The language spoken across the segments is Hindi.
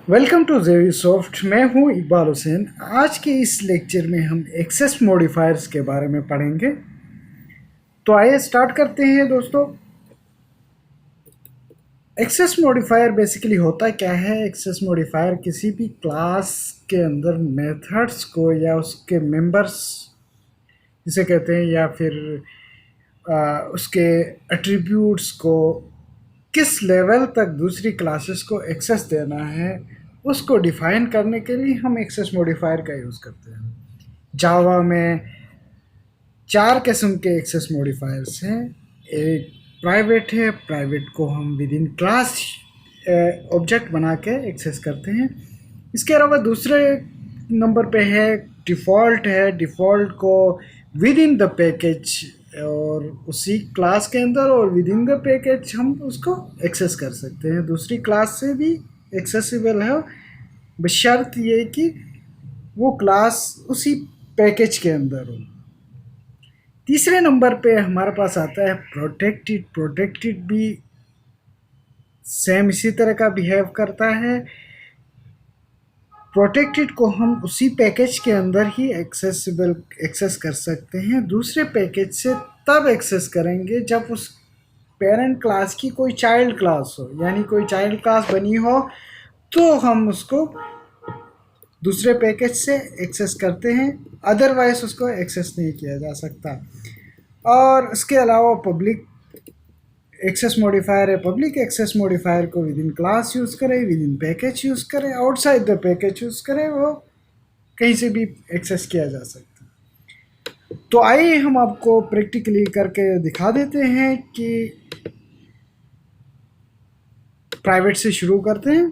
वेलकम टू जेवी सॉफ्ट। मैं हूं इकबाल हुसैन। आज के इस लेक्चर में हम एक्सेस मॉडिफायर्स के बारे में पढ़ेंगे। तो आइए स्टार्ट करते हैं दोस्तों। एक्सेस मॉडिफायर बेसिकली होता क्या है? एक्सेस मॉडिफायर किसी भी क्लास के अंदर मेथड्स को या उसके मेंबर्स जिसे कहते हैं या फिर उसके एट्रीब्यूट्स को किस लेवल तक दूसरी क्लासेस को एक्सेस देना है उसको डिफाइन करने के लिए हम एक्सेस मॉडिफायर का यूज़ करते हैं। जावा में 4 किस्म के एक्सेस मॉडिफायर्स हैं। एक प्राइवेट है, प्राइवेट को हम विद इन क्लास ऑब्जेक्ट बना के एक्सेस करते हैं। इसके अलावा दूसरे नंबर पे है डिफ़ॉल्ट है। डिफ़ॉल्ट को विद इन द पैकेज और उसी क्लास के अंदर और विद इन द पैकेज हम उसको एक्सेस कर सकते हैं। दूसरी क्लास से भी एक्सेसिबल है बशर्त ये कि वो क्लास उसी पैकेज के अंदर हो। तीसरे नंबर पे हमारे पास आता है प्रोटेक्टेड। प्रोटेक्टेड भी सेम इसी तरह का बिहेव करता है। प्रोटेक्टेड को हम उसी पैकेज के अंदर ही एक्सेस कर सकते हैं। दूसरे पैकेज से तब एक्सेस करेंगे जब उस पेरेंट क्लास की कोई चाइल्ड क्लास हो, यानी कोई चाइल्ड क्लास बनी हो तो हम उसको दूसरे पैकेज से एक्सेस करते हैं, अदरवाइज उसको एक्सेस नहीं किया जा सकता। और इसके अलावा पब्लिक एक्सेस मॉडिफायर है। पब्लिक एक्सेस मॉडिफायर को विद इन क्लास यूज़ करें, विद इन पैकेज यूज़ करें, आउटसाइड द पैकेज यूज़ करें, वो कहीं से भी एक्सेस किया जा सकता है। तो आइए हम आपको प्रैक्टिकली करके दिखा देते हैं कि प्राइवेट से शुरू करते हैं।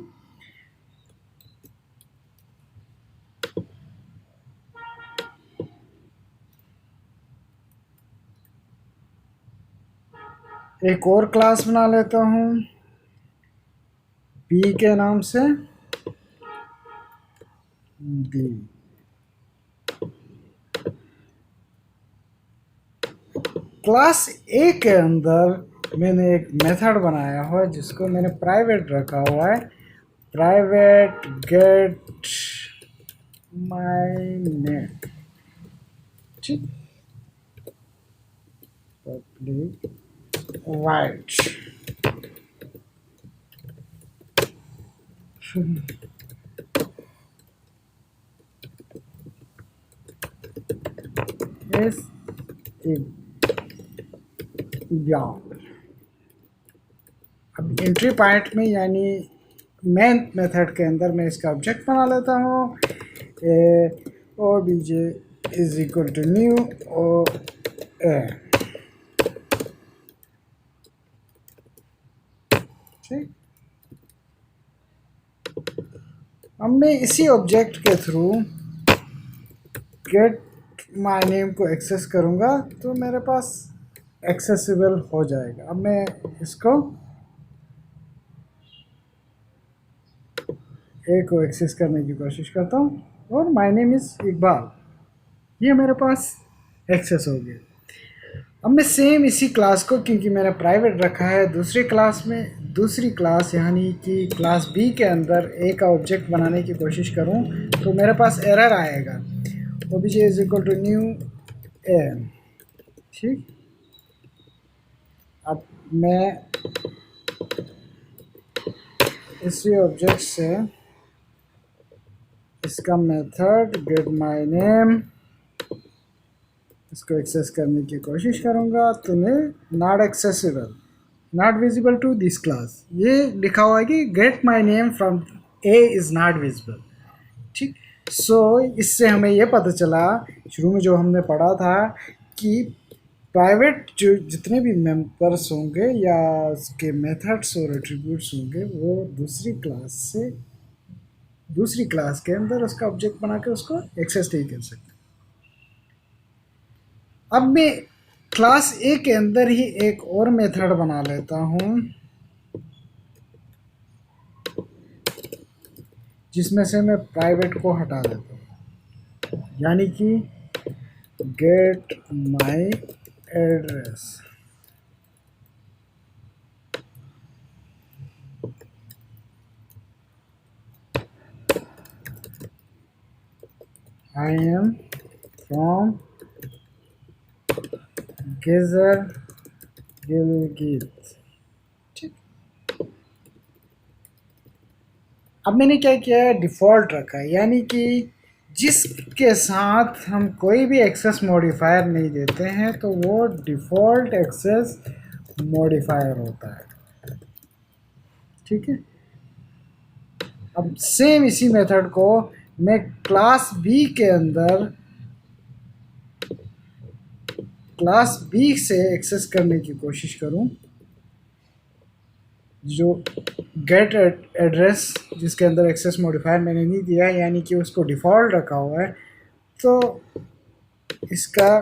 एक और क्लास बना लेता हूँ पी के नाम से डी। क्लास ए के अंदर मैंने एक मेथड बनाया हुआ है जिसको मैंने प्राइवेट रखा हुआ है। प्राइवेट गेट माय नेम, ठीक। पब्लिक वाइट इस अब एंट्री पॉइंट में यानी मेन मेथड के अंदर मैं इसका ऑब्जेक्ट बना लेता हूँ। O B J is equal to new O A, ठीक। अब मैं इसी ऑब्जेक्ट के थ्रू गेट माय नेम को एक्सेस करूँगा तो मेरे पास एक्सेसिबल हो जाएगा। अब मैं इसको ए को एक्सेस करने की कोशिश करता हूँ और माय नेम इज़ इकबाल, ये मेरे पास एक्सेस हो गया। अब मैं सेम इसी क्लास को, क्योंकि मैंने प्राइवेट रखा है, दूसरी क्लास में दूसरी क्लास यानी कि क्लास बी के अंदर ए का ऑब्जेक्ट बनाने की कोशिश करूं तो मेरे पास एरर आएगा। obj is equal to new A, ठीक। अब मैं इसी ऑब्जेक्ट से इसका मेथड गेट माय नेम इसको एक्सेस करने की कोशिश करूँगा तो मैं not accessible, not visible to this class, ये लिखा हुआ है कि get my name from A is not visible, ठीक। सो इससे हमें ये पता चला शुरू में जो हमने पढ़ा था कि प्राइवेट जो जितने भी मेंबर्स होंगे या उसके मेथड्स और एट्रीब्यूट्स होंगे वो दूसरी क्लास के अंदर उसका ऑब्जेक्ट बना के उसको एक्सेस नहीं कर सकते। अब मैं क्लास ए के अंदर ही एक और मेथड बना लेता हूँ जिसमें से मैं प्राइवेट को हटा देता हूँ, यानी कि get my address. I am from Ghizer Gilgit. ठीक। अब मैंने क्या किया है, डिफ़ॉल्ट रखा है, यानी कि जिसके साथ हम कोई भी एक्सेस मॉडिफायर नहीं देते हैं तो वो डिफ़ॉल्ट एक्सेस मॉडिफायर होता है। ठीक है। अब सेम इसी मेथड को मैं क्लास बी के अंदर क्लास बी से एक्सेस करने की कोशिश करूं, जो गेट एड्रेस जिसके अंदर एक्सेस मॉडिफायर मैंने नहीं दिया है, यानी कि उसको डिफ़ॉल्ट रखा हुआ है, तो इसका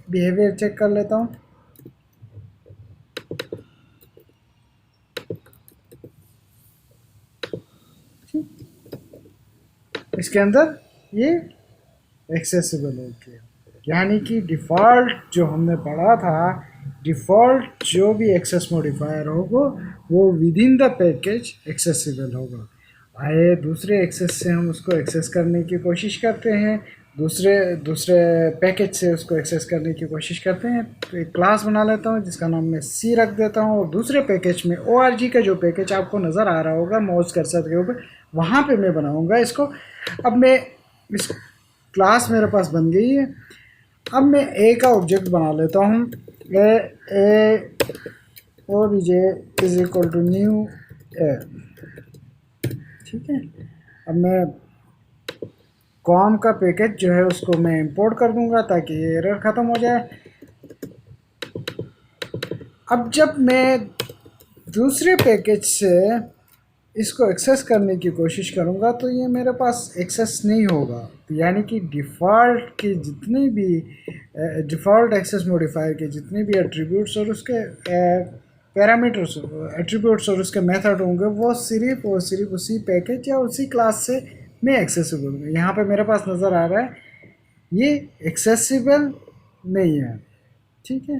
बिहेवियर चेक कर लेता हूँ। इसके अंदर ये एक्सेसिबल हो गया, यानी कि डिफ़ॉल्ट जो हमने पढ़ा था, डिफ़ॉल्ट जो भी एक्सेस मॉडिफायर होगा वो with in the package accessible होगा। आए दूसरे एक्सेस से हम उसको एक्सेस करने की कोशिश करते हैं, दूसरे दूसरे पैकेज से उसको एक्सेस करने की कोशिश करते हैं। तो एक क्लास बना लेता हूँ जिसका नाम मैं सी रख देता हूँ, और दूसरे पैकेज में org का जो पैकेज आपको नज़र आ रहा होगा माउस कर्सर के ऊपर, वहाँ पे मैं बनाऊँगा इसको। अब मैं इस क्लास मेरे पास बन गई है। अब मैं ए का ऑब्जेक्ट बना लेता हूँ, A O B J is equal to new A. ठीक है। अब मैं कॉम का पैकेज जो है उसको मैं इंपोर्ट कर दूंगा ताकि ये एरर ख़त्म हो जाए। अब जब मैं दूसरे पैकेज से इसको एक्सेस करने की कोशिश करूंगा तो ये मेरे पास एक्सेस नहीं होगा, तो यानी कि डिफ़ॉल्ट के जितने भी डिफ़ॉल्ट एक्सेस मॉडिफायर के जितने भी एट्रीब्यूट्स और उसके पैरामीटर्स, एट्रीब्यूट्स और उसके मेथड होंगे वो सिर्फ और सिर्फ उसी पैकेज या उसी क्लास से मैं एक्सेसिबल होंगे। यहाँ पे मेरे पास नज़र आ रहा है ये एक्सेसिबल नहीं है। ठीक है।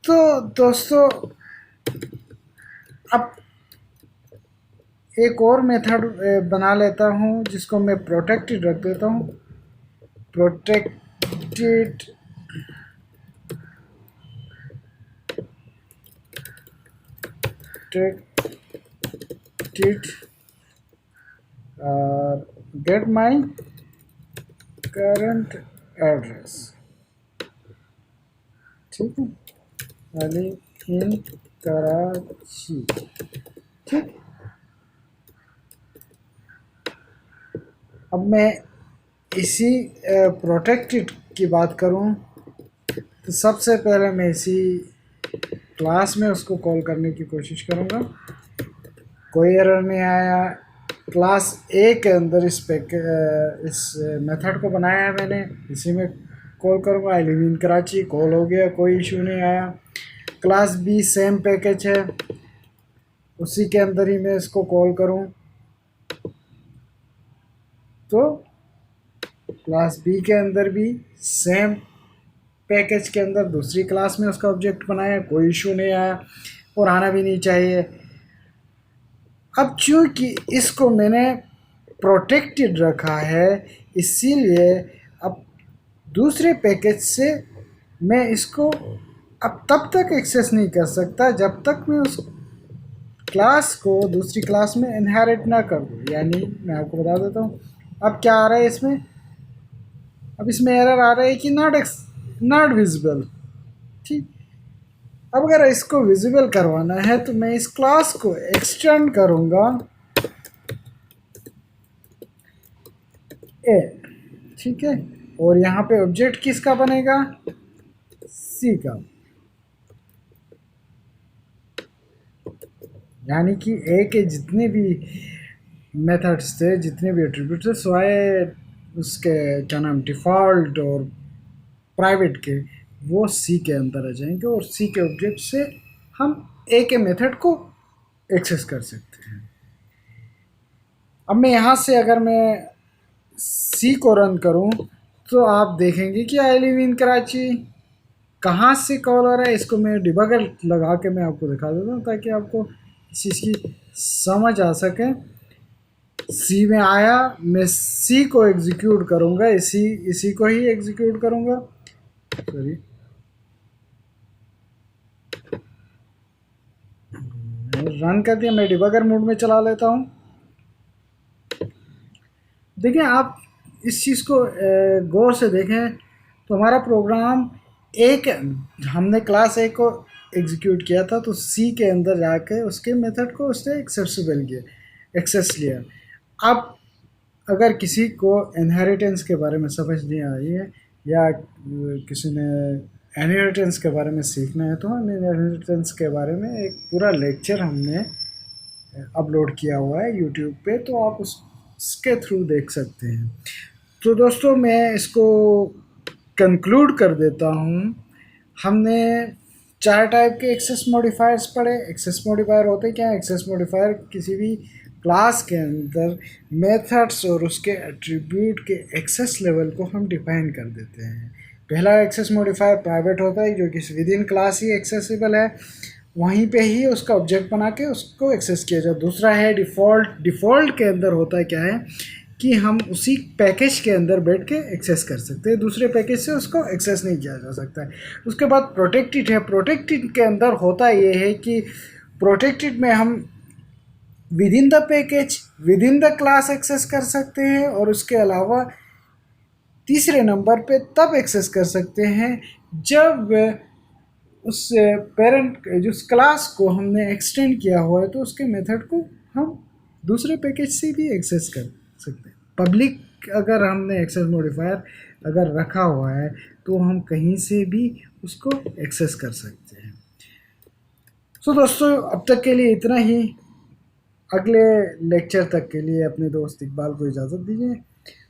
तो दोस्तों अब एक और मेथड बना लेता हूँ जिसको मैं प्रोटेक्टेड रख देता हूँ। Protected protected get my current address. ठीक है। अली इन कराची। ठीक। अब मैं इसी प्रोटेक्टेड की बात करूं तो सबसे पहले मैं इसी क्लास में उसको कॉल करने की कोशिश करूंगा। कोई एरर नहीं आया। क्लास ए के अंदर इस मेथड को बनाया है मैंने, इसी में कॉल करूंगा। I live in Karachi call हो गया, कोई इशू नहीं आया। क्लास बी सेम पैकेज है, उसी के अंदर ही मैं इसको कॉल करूं तो क्लास बी के अंदर भी सेम पैकेज के अंदर दूसरी क्लास में उसका ऑब्जेक्ट बनाया, कोई इशू नहीं आया और आना भी नहीं चाहिए। अब चूँकि इसको मैंने प्रोटेक्टेड रखा है, इसीलिए अब दूसरे पैकेज से मैं इसको अब तब तक एक्सेस नहीं कर सकता जब तक मैं उस क्लास को दूसरी क्लास में इनहेरिट ना कर दूँ। यानी मैं आपको बता देता हूँ अब क्या आ रहा है इसमें। अब इसमें एरर आ रहा है कि नॉट विजिबल। ठीक। अब अगर इसको विजिबल करवाना है तो मैं इस क्लास को एक्सटेंड करूँगा ए। ठीक है। और यहाँ पे ऑब्जेक्ट किसका बनेगा, सी का। यानी कि ए के जितने भी मेथड्स थे, जितने भी एट्रीब्यूट थे, स्वाय उसके क्या नाम डिफ़ॉल्ट और प्राइवेट के, वो सी के अंदर आ जाएंगे और सी के ऑब्जेक्ट से हम ए के मेथड को एक्सेस कर सकते हैं। अब मैं यहाँ से अगर मैं सी को रन करूँ तो आप देखेंगे कि आई लिव इन कराची कहाँ से कॉल आ रहा है। इसको मैं डिबगर लगा के मैं आपको दिखा देता हूँ ताकि आपको इस चीज़ की समझ आ सके। सी में आया, मैं सी को एग्जीक्यूट करूँगा, इसी इसी को ही एग्जीक्यूट करूँगा, सॉरी रन कर दिया। मैं डिबगर मोड में चला लेता हूँ। देखिए आप इस चीज़ को गौर से देखें तो हमारा प्रोग्राम एक, हमने क्लास ए को एग्जीक्यूट किया था तो सी के अंदर जाके उसके मेथड को उसने एक्सेसिबल किया, एक्सेस लिया। अब अगर किसी को इनहेरिटेंस के बारे में समझ नहीं आई है या किसी ने इनहेरिटेंस के बारे में सीखना है तो हम इनहेरिटेंस के बारे में एक पूरा लेक्चर हमने अपलोड किया हुआ है यूट्यूब पे, तो आप उसके थ्रू देख सकते हैं। तो दोस्तों मैं इसको कंक्लूड कर देता हूँ। हमने चार टाइप के एक्सेस मॉडिफायर्स पढ़े। एक्सेस मॉडिफायर होते क्या है? एक्सेस मॉडिफायर किसी भी क्लास के अंदर मेथड्स और उसके एट्रीब्यूट के एक्सेस लेवल को हम डिफाइन कर देते हैं। पहला एक्सेस मॉडिफायर प्राइवेट होता है जो कि with in class he accessible है, वहीं पे ही उसका ऑब्जेक्ट बना के उसको एक्सेस किया जाए। दूसरा है डिफ़ॉल्ट। डिफ़ॉल्ट के अंदर होता है क्या है कि हम उसी पैकेज के अंदर बैठ के एक्सेस कर सकते हैं, दूसरे पैकेज से उसको एक्सेस नहीं किया जा सकता है। उसके बाद प्रोटेक्टेड है। प्रोटेक्टेड के अंदर होता ये है कि प्रोटेक्टेड में हम within the package, within the class access कर सकते हैं, और उसके अलावा तीसरे नंबर पे तब एक्सेस कर सकते हैं जब उस पेरेंट जिस क्लास को हमने एक्सटेंड किया हुआ है तो उसके मेथड को हम दूसरे पैकेज से भी एक्सेस कर सकते हैं। पब्लिक अगर हमने एक्सेस मॉडिफायर अगर रखा हुआ है तो हम कहीं से भी उसको एक्सेस कर सकते हैं। सो दोस्तों अब तक के लिए इतना ही। अगले लेक्चर तक के लिए अपने दोस्त इकबाल को इजाज़त दीजिए,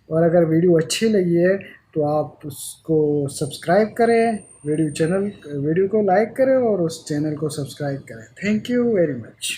और अगर वीडियो अच्छी लगी है तो आप उसको सब्सक्राइब करें, वीडियो को लाइक करें और उस चैनल को सब्सक्राइब करें। Thank you very much.